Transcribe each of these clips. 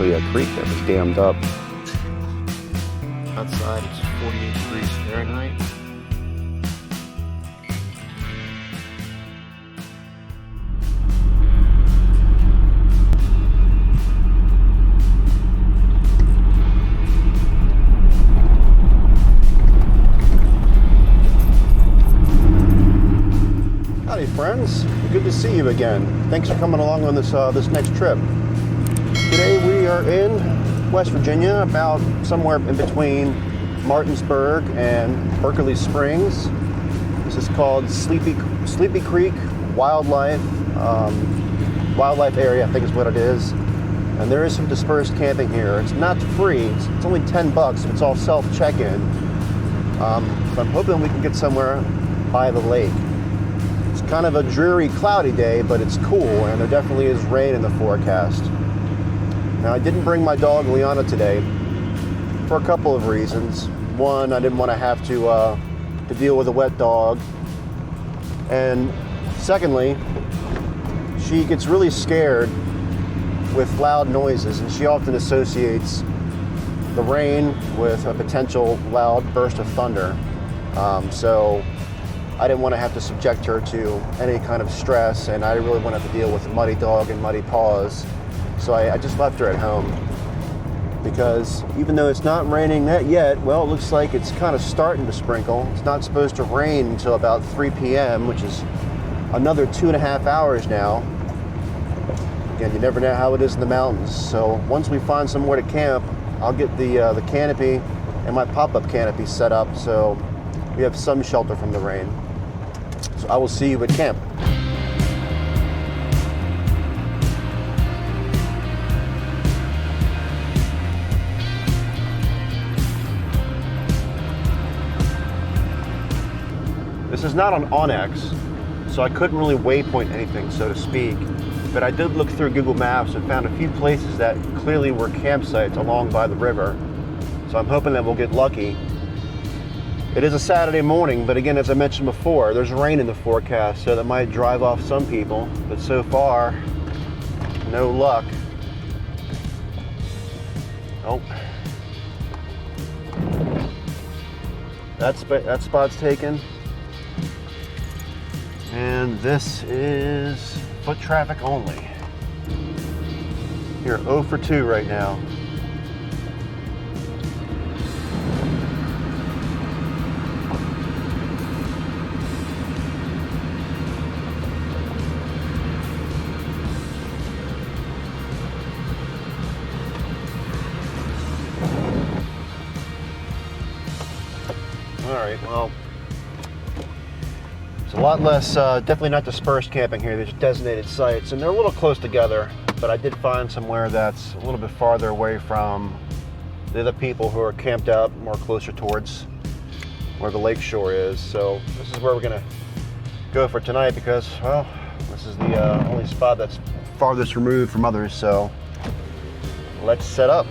actually a creek that was dammed up. Outside it's 48 degrees Fahrenheit. Howdy friends, good to see you again. Thanks for coming along on this this next trip. Today we are in West Virginia, about somewhere in between Martinsburg and Berkeley Springs. This is called Sleepy Creek Wildlife Area, I think is what it is. And there is some dispersed camping here. It's not free, it's only 10 bucks, it's all self-check-in. So I'm hoping we can get somewhere by the lake. It's kind of a dreary, cloudy day, but it's cool, and there definitely is rain in the forecast. Now, I didn't bring my dog Liana today for a couple of reasons. One, I didn't want to have to deal with a wet dog, and secondly, she gets really scared with loud noises, and she often associates the rain with a potential loud burst of thunder. So I didn't want to have to subject her to any kind of stress, and I didn't really want to have to deal with a muddy dog and muddy paws. So I just left her at home, because even though it's not raining yet, well, it looks like it's kind of starting to sprinkle. It's not supposed to rain until about 3 p.m., which is another 2.5 hours now. Again, you never know how it is in the mountains. So once we find somewhere to camp, I'll get the canopy and my pop-up canopy set up so we have some shelter from the rain. So I will see you at camp. This is not on Onyx, so I couldn't really waypoint anything, so to speak. But I did look through Google Maps and found a few places that clearly were campsites along by the river. So I'm hoping that we'll get lucky. It is a Saturday morning, but again, as I mentioned before, there's rain in the forecast, so that might drive off some people. But so far, no luck. Oh. That spot's taken. And this is foot traffic only. You're 0 for 2 right now. All right, well, it's a lot less, definitely not dispersed camping here. There's designated sites, and they're a little close together, but I did find somewhere that's a little bit farther away from the other people who are camped out more closer towards where the lake shore is. So this is where we're gonna go for tonight, because, well, this is the only spot that's farthest removed from others. So let's set up.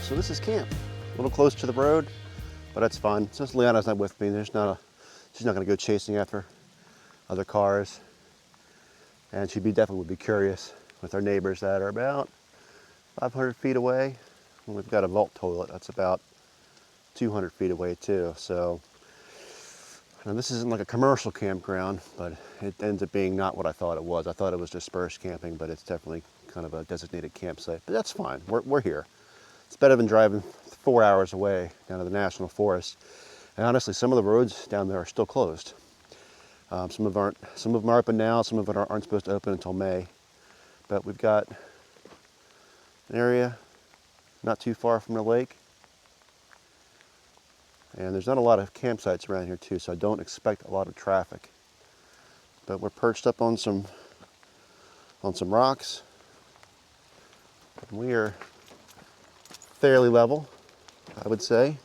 So this is camp, a little close to the road, but that's fine. Since Liana's not with me, she's not gonna go chasing after other cars. And she definitely would be curious with our neighbors that are about 500 feet away. And we've got a vault toilet that's about 200 feet away too. So, now this isn't like a commercial campground, but it ends up being not what I thought it was. I thought it was dispersed camping, but it's definitely kind of a designated campsite. But that's fine, we're here. It's better than driving 4 hours away down to the National Forest. And honestly, some of the roads down there are still closed. Some of them are open now, some of them aren't supposed to open until May. But we've got an area not too far from the lake. And there's not a lot of campsites around here too, so I don't expect a lot of traffic. But we're perched up on some rocks. We are fairly level, I would say.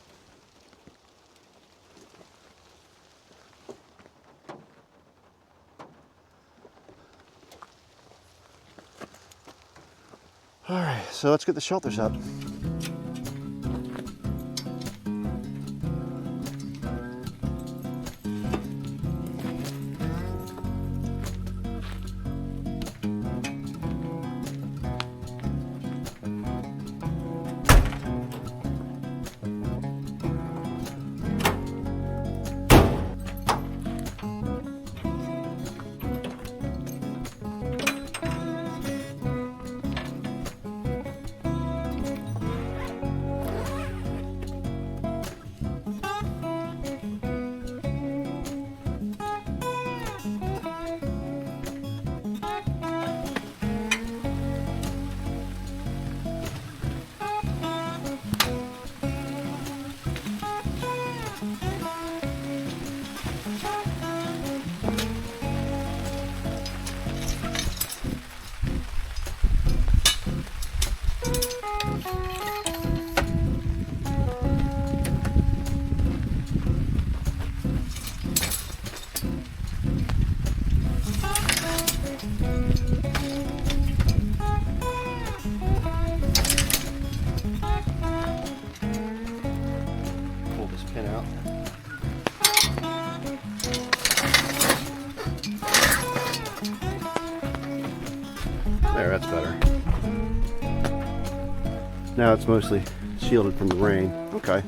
All right, so let's get the shelters up. There, that's better. Now it's mostly shielded from the rain. Okay.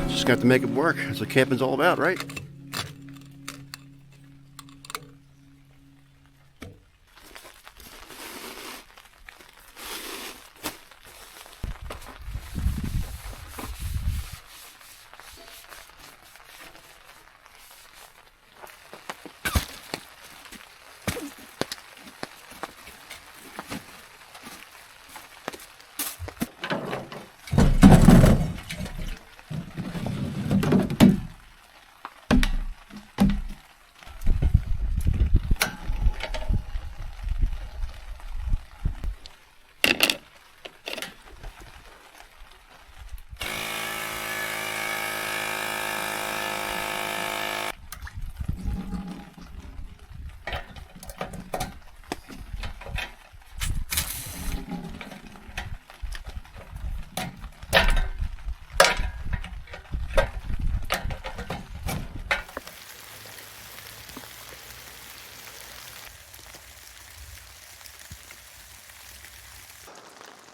Just got to make it work. That's what camping's all about, right?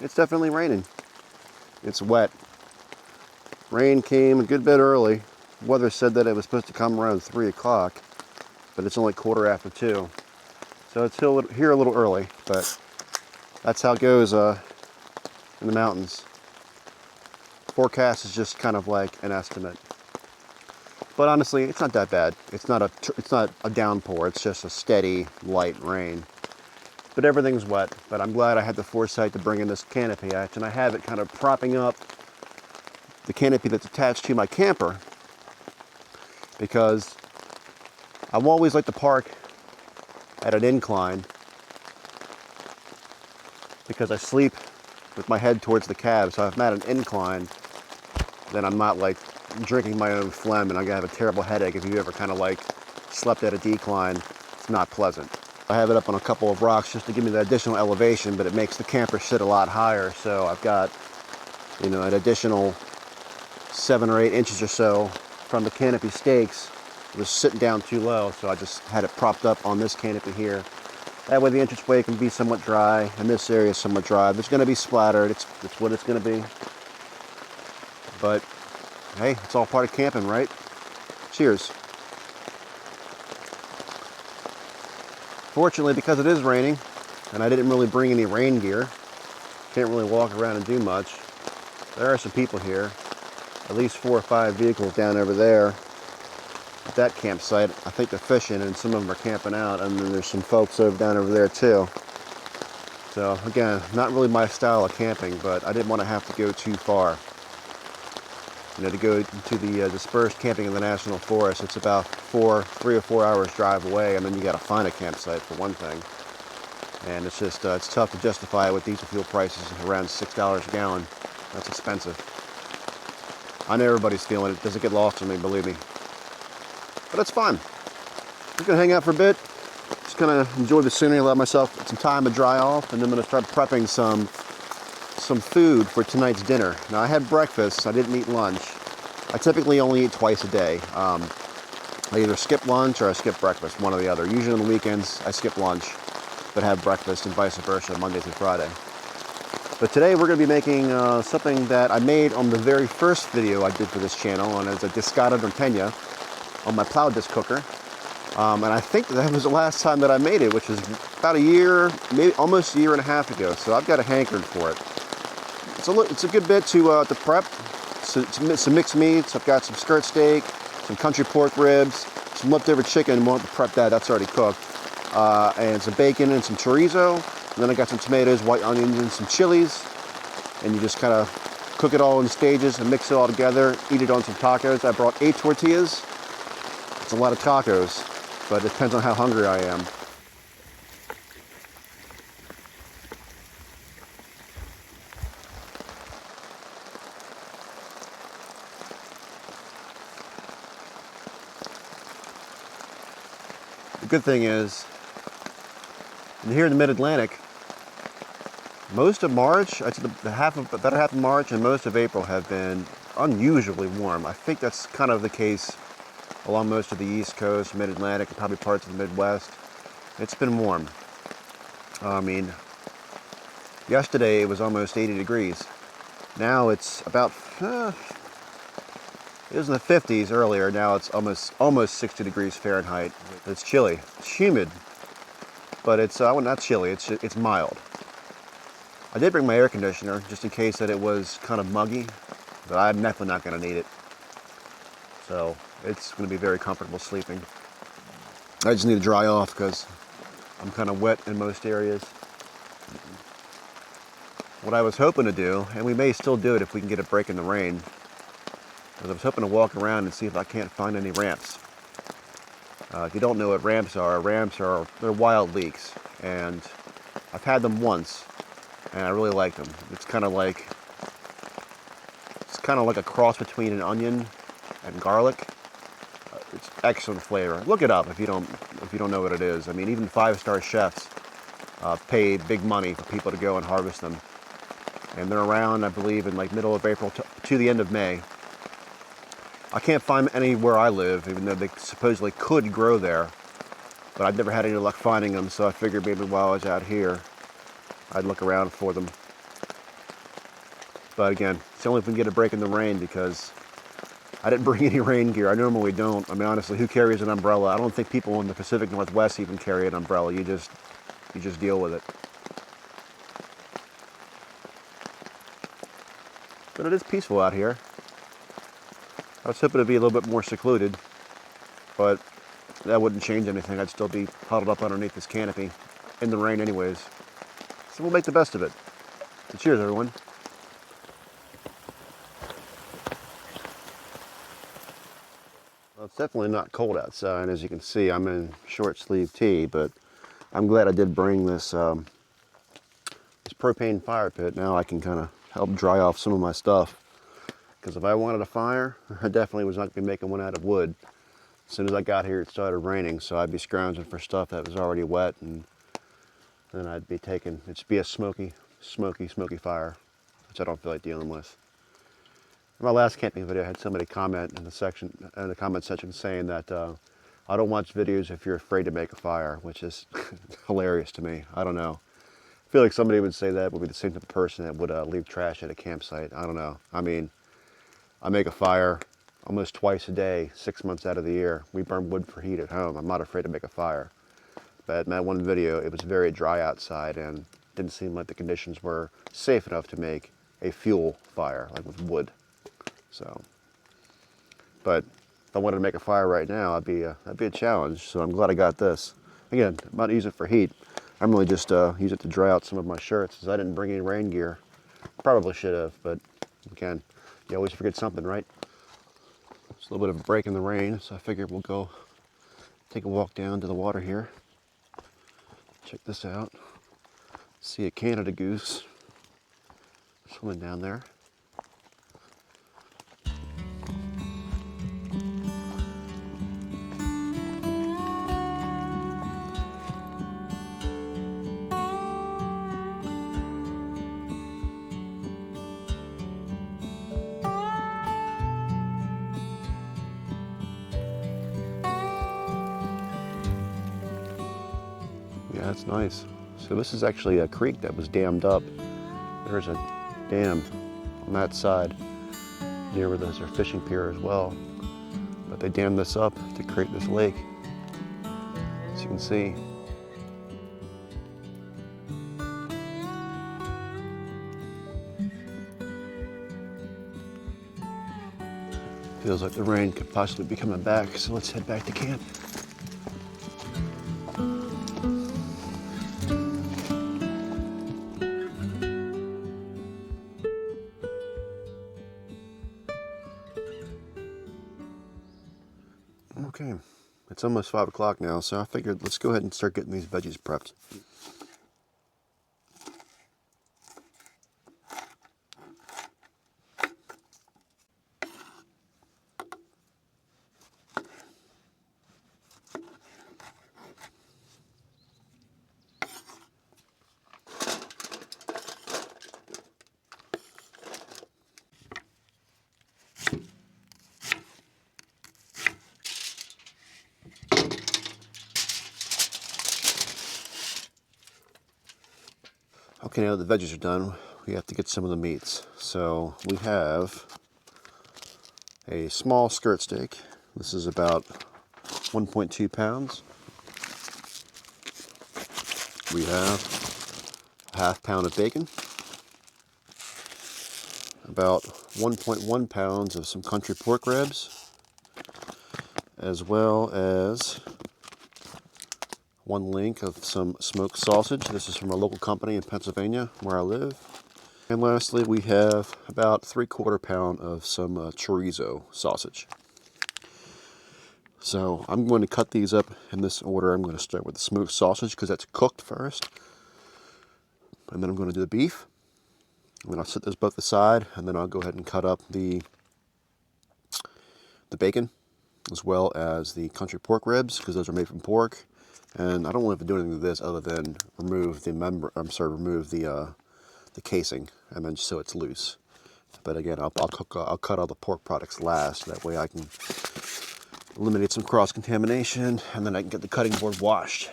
It's definitely raining. It's wet. Rain came a good bit early. Weather said that it was supposed to come around 3 o'clock, but it's only 2:15. So it's here a little early, but that's how it goes in the mountains. Forecast is just kind of like an estimate. But honestly, it's not that bad. It's not a downpour. It's just a steady, light rain. But everything's wet. But I'm glad I had the foresight to bring in this canopy hatch, and I have it kind of propping up the canopy that's attached to my camper, because I've always liked to park at an incline because I sleep with my head towards the cab. So if I'm at an incline, then I'm not like drinking my own phlegm and I'm gonna have a terrible headache. If you ever kind of like slept at a decline, it's not pleasant. I have it up on a couple of rocks just to give me the additional elevation, but it makes the camper sit a lot higher. So I've got, you know, an additional 7 or 8 inches or so from the canopy stakes. It was sitting down too low, so I just had it propped up on this canopy here. That way the entranceway can be somewhat dry, and this area is somewhat dry. It's going to be splattered. It's what it's going to be. But hey, it's all part of camping, right? Cheers. Fortunately, because it is raining, and I didn't really bring any rain gear, can't really walk around and do much. There are some people here, at least 4 or 5 vehicles down over there at that campsite. I think they're fishing, and some of them are camping out, and then there's some folks down over there too. So again, not really my style of camping, but I didn't want to have to go too far. You know, to go to the dispersed camping in the National Forest, it's about 3 or 4 hours drive away, and then you got to find a campsite for one thing. And it's just, it's tough to justify it with diesel fuel prices around $6 a gallon. That's expensive. I know everybody's feeling it. It doesn't get lost on me, believe me. But it's fun. We're gonna hang out for a bit. Just gonna enjoy the scenery, allow myself some time to dry off, and then I'm gonna start prepping some food for tonight's dinner. Now I had breakfast, I didn't eat lunch. I typically only eat twice a day. I either skip lunch or I skip breakfast, one or the other. Usually on the weekends I skip lunch, but have breakfast, and vice versa, Monday through Friday. But today we're gonna be making something that I made on the very first video I did for this channel, and it's a Discada norteña on my Plow disc cooker. And I think that was the last time that I made it, which was about a year, maybe almost a year and a half ago. So I've got a hankering for it. It's a good bit to prep. Some mixed meats. I've got some skirt steak, some country pork ribs, some leftover chicken. Won't have to prep that. That's already cooked. And some bacon and some chorizo. And then I got some tomatoes, white onions, and some chilies. And you just kind of cook it all in stages and mix it all together. Eat it on some tacos. I brought 8 tortillas. It's a lot of tacos, but it depends on how hungry I am. The good thing is, here in the Mid-Atlantic, most of March, I'd say better half of March and most of April have been unusually warm. I think that's kind of the case along most of the East Coast, Mid-Atlantic, and probably parts of the Midwest. It's been warm. I mean, yesterday it was almost 80 degrees. Now it's about, it was in the 50s earlier. Now it's almost 60 degrees Fahrenheit. It's chilly. It's humid, but it's not chilly. It's mild. I did bring my air conditioner just in case that it was kind of muggy, but I'm definitely not going to need it. So it's going to be very comfortable sleeping. I just need to dry off because I'm kind of wet in most areas. What I was hoping to do, and we may still do it if we can get a break in the rain, is I was hoping to walk around and see if I can't find any ramps. If you don't know what ramps are they're wild leeks, and I've had them once, and I really like them. It's kind of like a cross between an onion and garlic. It's excellent flavor. Look it up if you don't know what it is. I mean, even 5-star chefs pay big money for people to go and harvest them. And they're around, I believe, in like middle of April to the end of May. I can't find any where I live, even though they supposedly could grow there. But I've never had any luck finding them, so I figured maybe while I was out here, I'd look around for them. But again, it's only if we can get a break in the rain, because I didn't bring any rain gear. I normally don't. I mean, honestly, who carries an umbrella? I don't think people in the Pacific Northwest even carry an umbrella. You just deal with it. But it is peaceful out here. I was hoping to be a little bit more secluded, but that wouldn't change anything. I'd still be huddled up underneath this canopy in the rain anyways. So we'll make the best of it. So cheers, everyone. Well, it's definitely not cold outside. As you can see, I'm in short sleeve tee, but I'm glad I did bring this this propane fire pit. Now I can kind of help dry off some of my stuff. Because if I wanted a fire, I definitely was not going to be making one out of wood. As soon as I got here, it started raining, so I'd be scrounging for stuff that was already wet, and then I'd be it'd just be a smoky fire, which I don't feel like dealing with. In my last camping video, I had somebody comment in the comment section saying that I don't watch videos if you're afraid to make a fire, which is hilarious to me. I don't know. I feel like somebody would say that would be the same type of person that would leave trash at a campsite. I don't know. I mean, I make a fire almost twice a day, 6 months out of the year. We burn wood for heat at home. I'm not afraid to make a fire. But in that one video, it was very dry outside and didn't seem like the conditions were safe enough to make a fuel fire, like with wood. So, but if I wanted to make a fire right now, that'd be a challenge. So I'm glad I got this. Again, I'm not using it for heat. I'm really just use it to dry out some of my shirts, because I didn't bring any rain gear. Probably should have, but again, you always forget something, right? It's a little bit of a break in the rain, so I figured we'll go take a walk down to the water here. Check this out. See a Canada goose swimming down there. That's nice. So this is actually a creek that was dammed up. There's a dam on that side near where there's a fishing pier as well. But they dammed this up to create this lake. As you can see. Feels like the rain could possibly be coming back, so let's head back to camp. Okay, it's almost 5 o'clock now, so I figured let's go ahead and start getting these veggies prepped. Okay, now that the veggies are done, we have to get some of the meats. So we have a small skirt steak. This is about 1.2 pounds. We have a half pound of bacon, about 1.1 pounds of some country pork ribs, as well as 1 link of some smoked sausage. This is from a local company in Pennsylvania where I live. And lastly, we have about 3/4 pound of some chorizo sausage. So I'm going to cut these up in this order. I'm going to start with the smoked sausage because that's cooked first. And then I'm going to do the beef. And then I'll set those both aside, and then I'll go ahead and cut up the bacon as well as the country pork ribs because those are made from pork. And I don't want to do anything with this other than remove the casing, and then just so it's loose. But again, I'll cut all the pork products last. That way I can eliminate some cross-contamination, and then I can get the cutting board washed.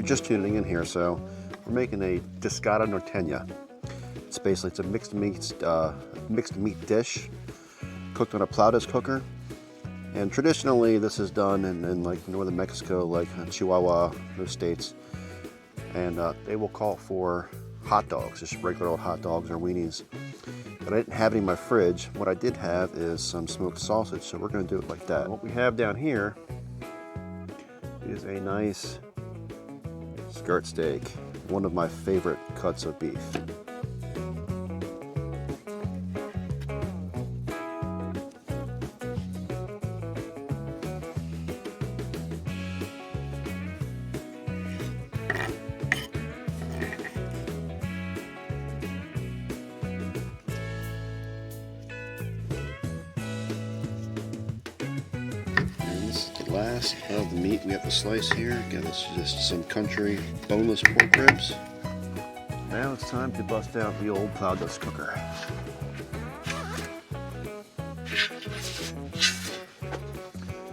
Just tuning in here, so we're making a Discada norteña. It's a mixed meat dish cooked on a Plow cooker. And traditionally, this is done in like northern Mexico, like Chihuahua, those states. And they will call for hot dogs, just regular old hot dogs or weenies. But I didn't have any in my fridge. What I did have is some smoked sausage, so we're going to do it like that. What we have down here is a nice skirt steak, one of my favorite cuts of beef. Last of the meat we have to slice here. Again, this is just some country boneless pork ribs. Now it's time to bust out the old Plow cooker.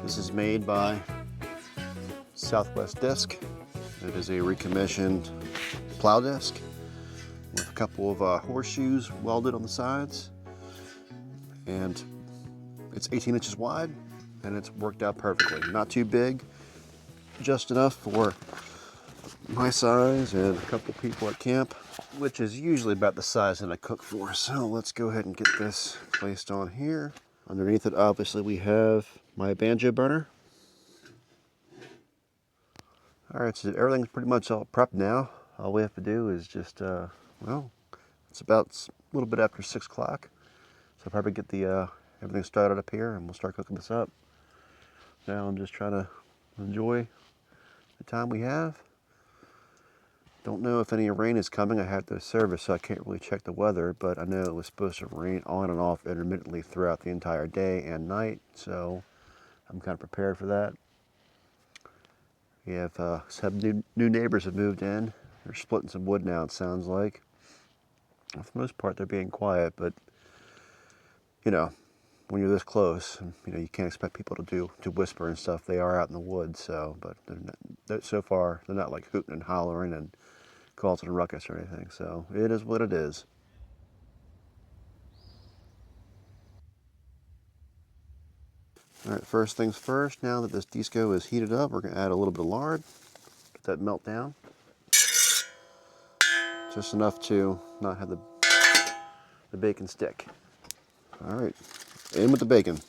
This is made by Southwest Disc. It is a recommissioned Plow disc with a couple of horseshoes welded on the sides, and it's 18 inches wide. And it's worked out perfectly. Not too big, just enough for my size and a couple people at camp, which is usually about the size that I cook for. So let's go ahead and get this placed on here. Underneath it, obviously, we have my Banjo burner. All right, so everything's pretty much all prepped now. All we have to do is just, well, it's about a little bit after 6 o'clock. So I'll probably get the everything started up here and we'll start cooking this up. Now I'm just trying to enjoy the time we have. Don't know if any rain is coming. I have the service, so I can't really check the weather, but I know it was supposed to rain on and off intermittently throughout the entire day and night, so I'm kind of prepared for that. We have some new neighbors have moved in. They're splitting some wood now, it sounds like. For the most part, they're being quiet, but, you know, when you're this close, you know, you can't expect people to whisper and stuff. They are out in the woods, so, but so far, they're not like hooting and hollering and causing a ruckus or anything, so it is what it is. All right, first things first, now that this disco is heated up, we're gonna add a little bit of lard, let that melt down. Just enough to not have the bacon stick. All right, in with the bacon.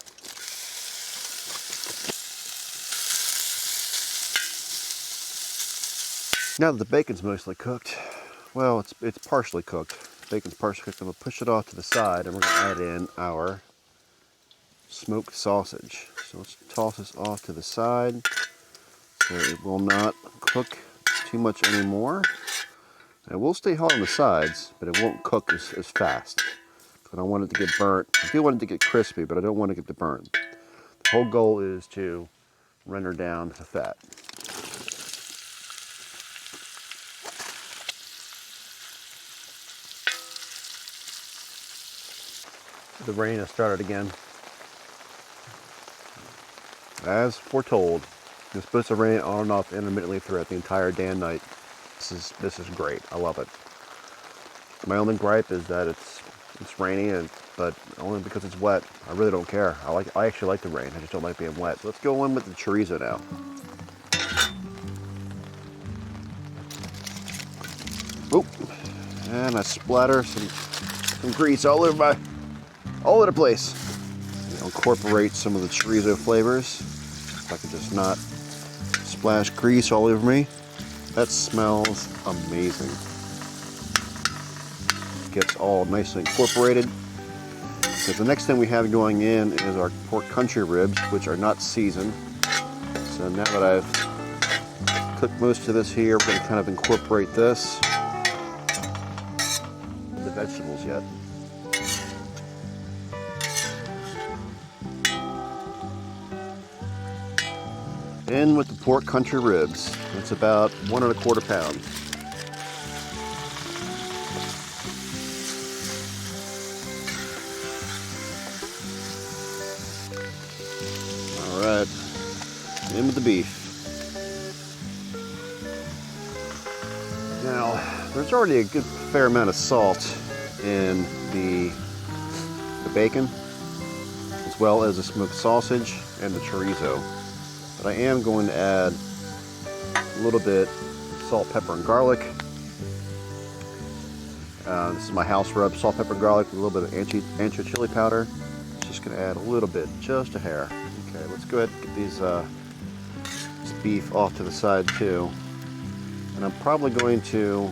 Now that the bacon's mostly cooked, well, it's partially cooked. Bacon's partially cooked. I'm gonna push it off to the side, and we're gonna add in our smoked sausage. So let's toss this off to the side so it will not cook too much anymore. It will stay hot on the sides, but it won't cook as fast. I don't want it to get burnt. I do want it to get crispy, but I don't want it to get burnt. The whole goal is to render down the fat. The rain has started again. As foretold, it's supposed to rain on and off intermittently throughout the entire day and night. This is great. I love it. My only gripe is that it's rainy, but only because it's wet. I really don't care. I actually like the rain. I just don't like being wet. So let's go in with the chorizo now. Oop, and I splatter some grease all over the place. I'll incorporate some of the chorizo flavors. If I could just not splash grease all over me. That smells amazing. Gets all nicely incorporated. So the next thing we have going in is our pork country ribs, which are not seasoned. So now that I've cooked most of this here, we're going to kind of incorporate this. The vegetables yet. In with the pork country ribs. It's about 1 1/4 pounds. All right, in with the beef. Now, there's already a good fair amount of salt in the bacon, as well as the smoked sausage and the chorizo. But I am going to add a little bit of salt, pepper, and garlic. This is my house rub, salt, pepper, and garlic with a little bit of ancho chili powder. Just going to add a little bit, just a hair. Okay, let's go ahead and get this beef off to the side too. And I'm probably going to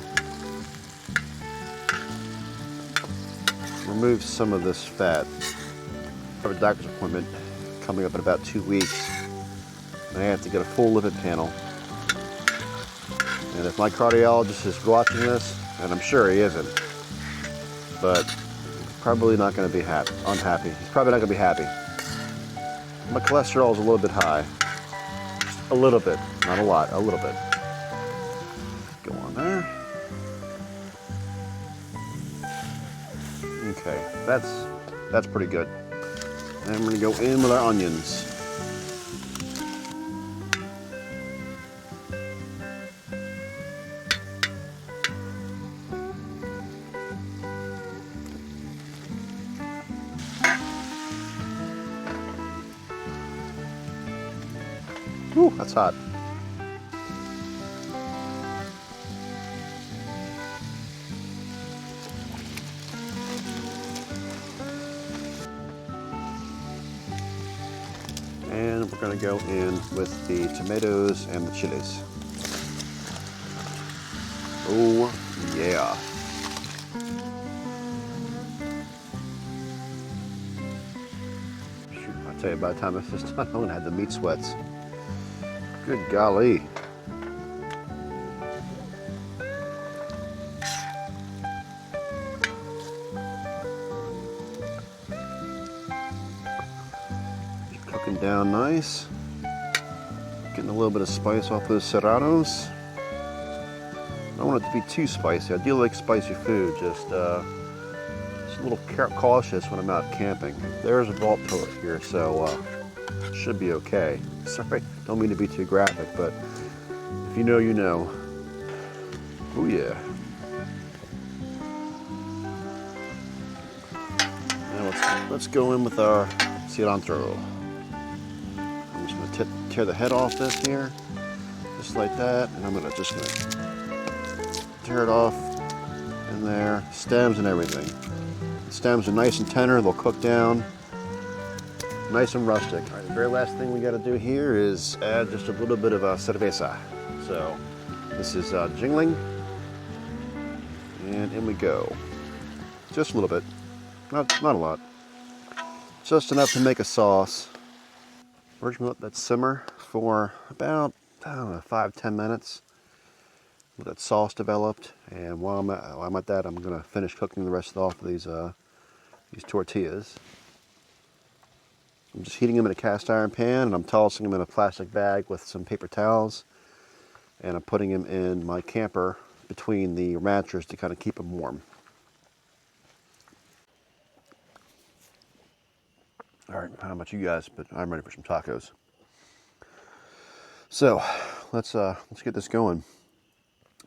remove some of this fat. I have a doctor's appointment coming up in about 2 weeks. And I have to get a full lipid panel. And if my cardiologist is watching this, and I'm sure he isn't, but he's probably not going to be unhappy. He's probably not going to be happy. My cholesterol is a little bit high. Just a little bit, not a lot, a little bit. Go on there. Okay, that's pretty good. And I'm going to go in with our onions. Whew, that's hot. And we're going to go in with the tomatoes and the chilies. Oh, yeah. Shoot, I tell you, by the time this is done, I'm going to have the meat sweats. Good golly. Cooking down nice. Getting a little bit of spice off those serranos. don't want it to be too spicy. I do like spicy food, just a little cautious when I'm out camping. There's a vault turret here, so should be okay. Sorry, don't mean to be too graphic, but if you know, you know. Oh yeah. Now let's go in with our cilantro. I'm just gonna tear the head off this here, just like that, and I'm just gonna tear it off in there, stems and everything. The stems are nice and tender, they'll cook down, nice and rustic. All right, the very last thing we gotta do here is add just a little bit of cerveza. So this is jingling, and in we go. Just a little bit, not a lot. Just enough to make a sauce. We're just gonna let that simmer for about, I don't know, 5-10 minutes. With that sauce developed, and while I'm at that, I'm gonna finish cooking the rest off of these tortillas. I'm just heating them in a cast iron pan, and I'm tossing them in a plastic bag with some paper towels, and I'm putting them in my camper between the mattress to kind of keep them warm. All right, I don't know about you guys, but I'm ready for some tacos. So let's get this going.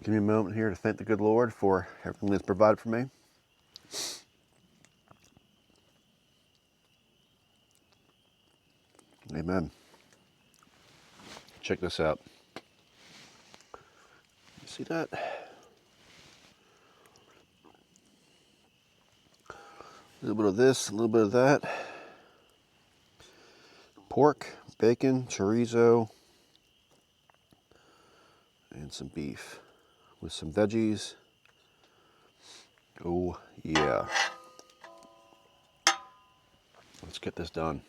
Give me a moment here to thank the good Lord for everything that's provided for me. Amen. Check this out. You see that? A little bit of this, a little bit of that. Pork, bacon, chorizo, and some beef with some veggies. Oh yeah. Let's get this done.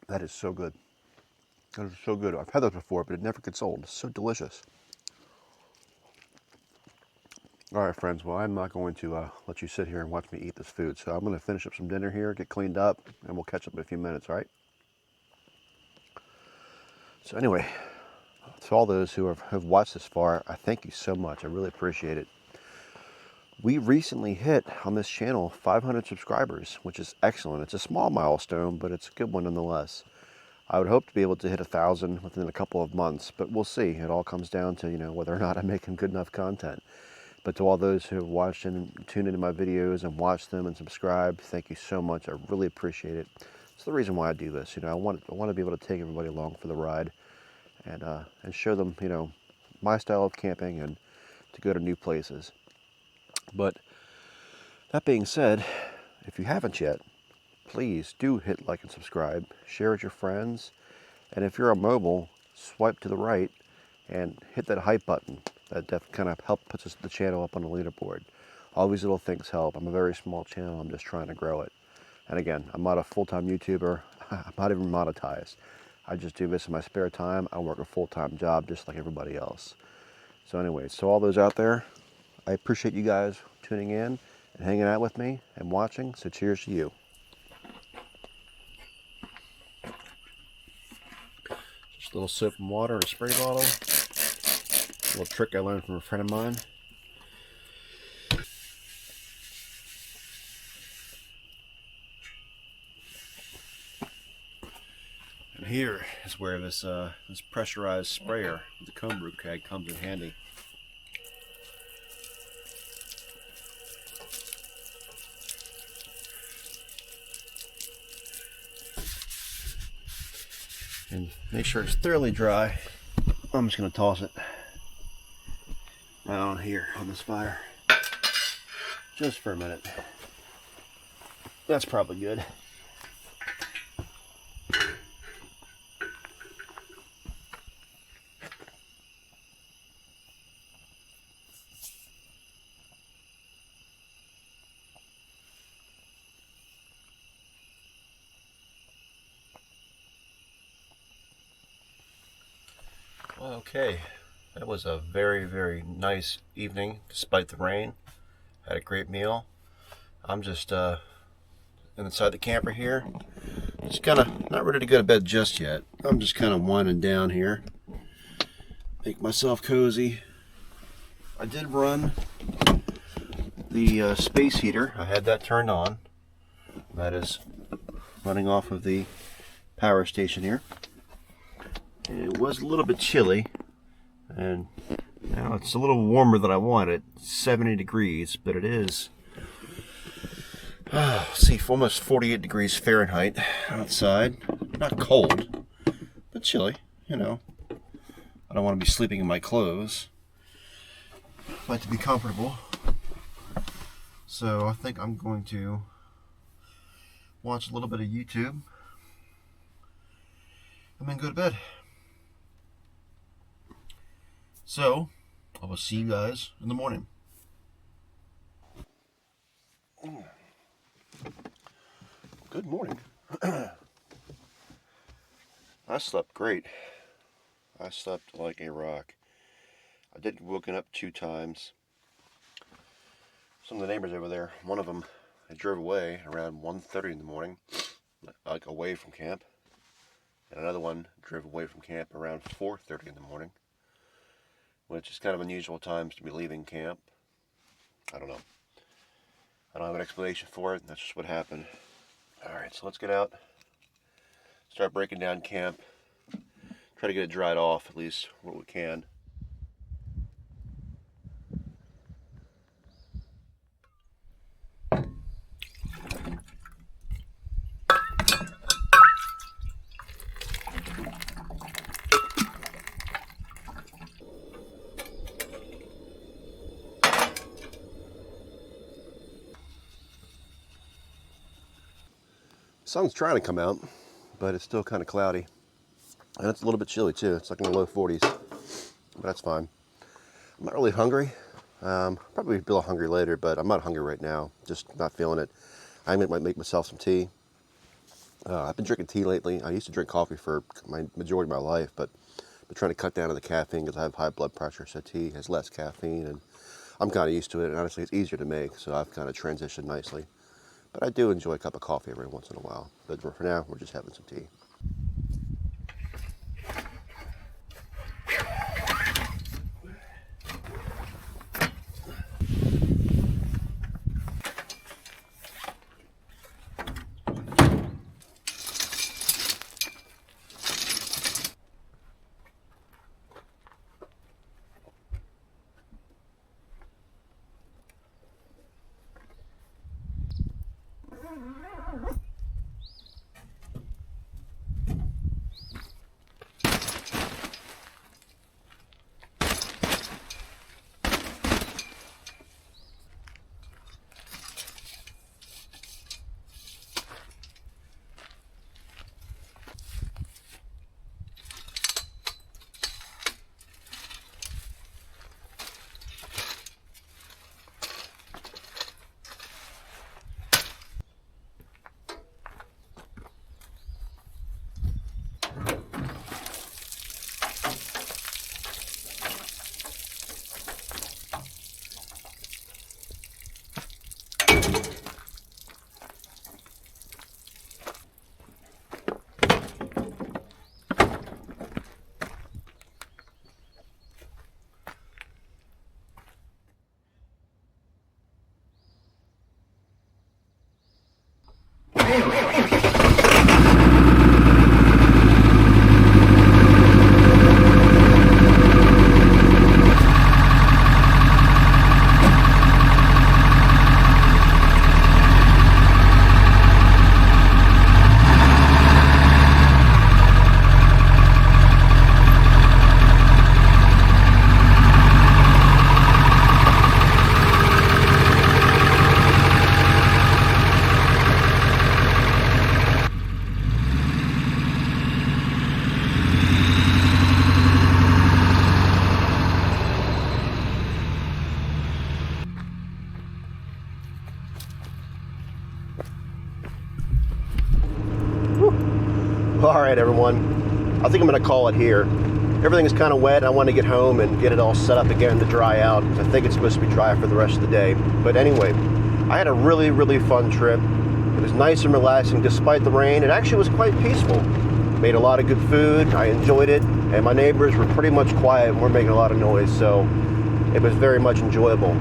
That is so good. That is so good. I've had those before, but it never gets old. It's so delicious. All right, friends. Well, I'm not going to let you sit here and watch me eat this food. So I'm going to finish up some dinner here, get cleaned up, and we'll catch up in a few minutes, all right? So anyway, to all those who have watched this far, I thank you so much. I really appreciate it. We recently hit on this channel 500 subscribers, which is excellent. It's a small milestone, but it's a good one nonetheless. I would hope to be able to hit 1,000 within a couple of months, but we'll see. It all comes down to, whether or not I'm making good enough content. But to all those who have watched and tuned into my videos and watched them and subscribed, thank you so much. I really appreciate it. It's the reason why I do this. I want to be able to take everybody along for the ride and show them, my style of camping and to go to new places. But that being said, if you haven't yet, please do hit like and subscribe, share with your friends, and if you're on mobile, swipe to the right and hit that hype button. That kind of puts the channel up on the leaderboard. All these little things help. I'm a very small channel. I'm just trying to grow it. And again, I'm not a full-time YouTuber. I'm not even monetized. I just do this in my spare time. I work a full-time job just like everybody else. So anyway, so all those out there, I appreciate you guys tuning in and hanging out with me and watching. So cheers to you. Just a little soap and water, a spray bottle. A little trick I learned from a friend of mine. And here is where this pressurized sprayer with the comb brew keg comes in handy. And make sure it's thoroughly dry. I'm just going to toss it right on here on this fire just for a minute. That's probably good. Okay, that was a very, very nice evening despite the rain. Had a great meal. I'm just inside the camper here. Just kind of not ready to go to bed just yet. I'm just kind of winding down here. Make myself cozy. I did run the space heater. I had that turned on. That is running off of the power station here. It was a little bit chilly, and now it's a little warmer than I wanted, 70 degrees, but it is, see, almost 48 degrees Fahrenheit outside. Not cold, but chilly, you know. I don't want to be sleeping in my clothes. I like to be comfortable. So I think I'm going to watch a little bit of YouTube and then go to bed. So, I will see you guys in the morning. Good morning. I slept great. I slept like a rock. I did woken up 2 times. Some of the neighbors over there, one of them, I drove away around 1:30 in the morning, like away from camp. And another one drove away from camp around 4:30 in the morning. Which is kind of unusual times to be leaving camp. I don't know. I don't have an explanation for it. That's just what happened. Alright, so let's get out. Start breaking down camp. Try to get it dried off, at least what we can. Sun's trying to come out, but it's still kind of cloudy. And it's a little bit chilly too. It's like in the low 40s, but that's fine. I'm not really hungry. Probably be a little hungry later, but I'm not hungry right now. Just not feeling it. I might make myself some tea. I've been drinking tea lately. I used to drink coffee for my majority of my life, but I've been trying to cut down on the caffeine because I have high blood pressure, so tea has less caffeine, and I'm kind of used to it, and honestly it's easier to make, so I've kind of transitioned nicely. But I do enjoy a cup of coffee every once in a while. But for now, we're just having some tea. All right, everyone. I think I'm going to call it here. everything is kind of wet. I want to get home and get it all set up again to dry out, because I think it's supposed to be dry for the rest of the day. But anyway, I had a really, really fun trip. It was nice and relaxing despite the rain. It actually was quite peaceful. Made a lot of good food. I enjoyed it. And my neighbors were pretty much quiet and weren't making a lot of noise. So it was very much enjoyable.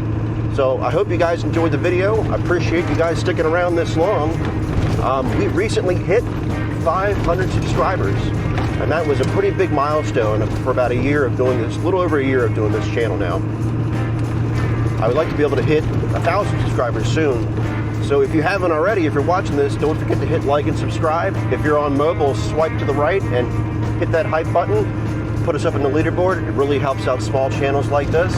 So I hope you guys enjoyed the video. I appreciate you guys sticking around this long. We recently hit 500 subscribers. And that was a pretty big milestone for about a year of doing this, a little over a year of doing this channel now. I would like to be able to hit 1,000 subscribers soon. So if you haven't already, if you're watching this, don't forget to hit like and subscribe. If you're on mobile, swipe to the right and hit that hype button. Put us up in the leaderboard. It really helps out small channels like this.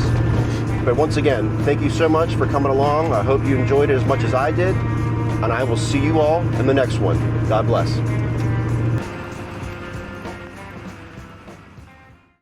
But once again, thank you so much for coming along. I hope you enjoyed it as much as I did. And I will see you all in the next one. God bless.